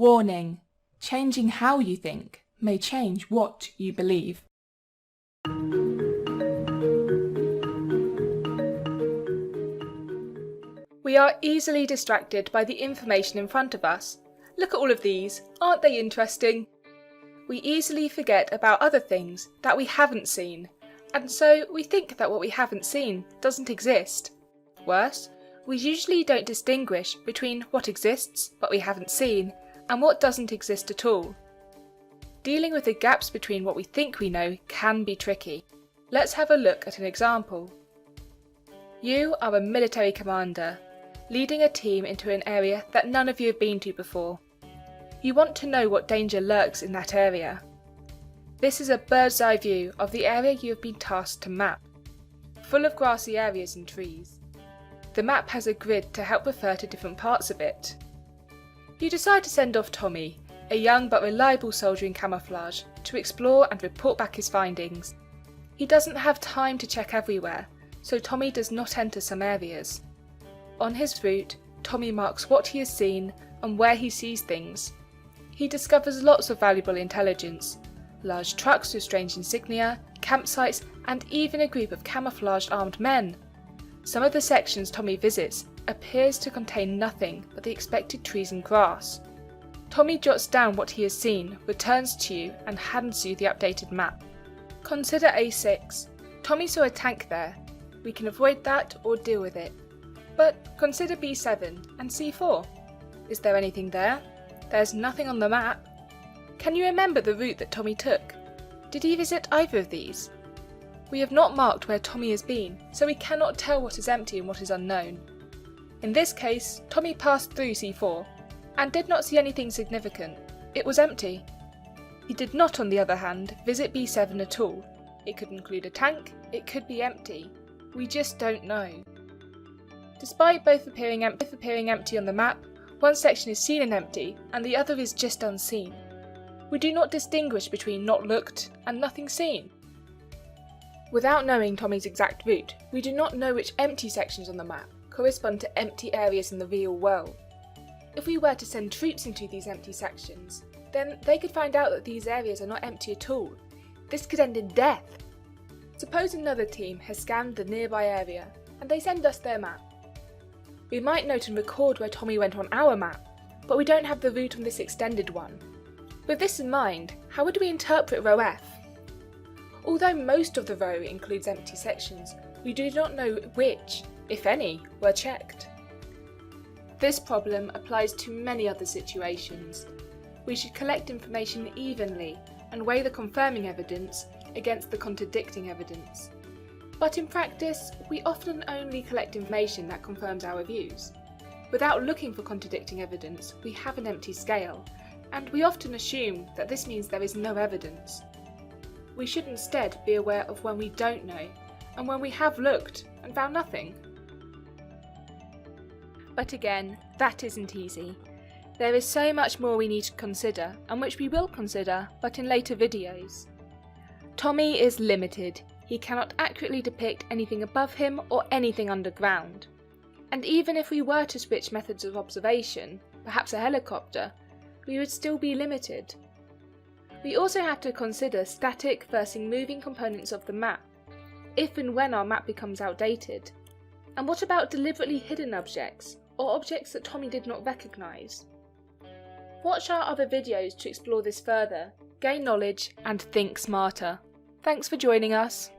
Warning: changing how you think may change what you believe. We are easily distracted by the information in front of us. Look at all of these, aren't they interesting? We easily forget about other things that we haven't seen, and so we think that what we haven't seen doesn't exist. Worse, we usually don't distinguish between what exists but we haven't seen and what doesn't exist at all. Dealing with the gaps between what we think we know can be tricky. Let's have a look at an example. You are a military commander, leading a team into an area that none of you have been to before. You want to know what danger lurks in that area. This is a bird's eye view of the area you have been tasked to map, full of grassy areas and trees. The map has a grid to help refer to different parts of it. You decide to send off Tommy, a young but reliable soldier in camouflage, to explore and report back his findings. He doesn't have time to check everywhere, so Tommy does not enter some areas. On his route, Tommy marks what he has seen and where he sees things. He discovers lots of valuable intelligence: large trucks with strange insignia, campsites, and even a group of camouflaged armed men. Some of the sections Tommy visits appears to contain nothing but the expected trees and grass. Tommy jots down what he has seen, returns to you, and hands you the updated map. Consider A6. Tommy saw a tank there. We can avoid that or deal with it. But consider B7 and C4. Is there anything there? There's nothing on the map. Can you remember the route that Tommy took? Did he visit either of these? We have not marked where Tommy has been, so we cannot tell what is empty and what is unknown. In this case, Tommy passed through C4 and did not see anything significant. It was empty. He did not, on the other hand, visit B7 at all. It could include a tank, it could be empty. We just don't know. Despite both appearing empty on the map, one section is seen and empty, and the other is just unseen. We do not distinguish between not looked and nothing seen. Without knowing Tommy's exact route, we do not know which empty sections on the map correspond to empty areas in the real world. If we were to send troops into these empty sections, then they could find out that these areas are not empty at all. This could end in death. Suppose another team has scanned the nearby area, and they send us their map. We might note and record where Tommy went on our map, but we don't have the route on this extended one. With this in mind, how would we interpret row F? Although most of the row includes empty sections, we do not know which, if any, were checked. This problem applies to many other situations. We should collect information evenly and weigh the confirming evidence against the contradicting evidence. But in practice, we often only collect information that confirms our views. Without looking for contradicting evidence, we have an empty scale, and we often assume that this means there is no evidence. We should instead be aware of when we don't know, and when we have looked and found nothing. But again, that isn't easy. There is so much more we need to consider, and which we will consider, but in later videos. Tommy is limited. He cannot accurately depict anything above him or anything underground. And even if we were to switch methods of observation, perhaps a helicopter, we would still be limited. We also have to consider static versus moving components of the map, if and when our map becomes outdated. And what about deliberately hidden objects, or objects that Tommy did not recognise? Watch our other videos to explore this further, gain knowledge, and think smarter. Thanks for joining us.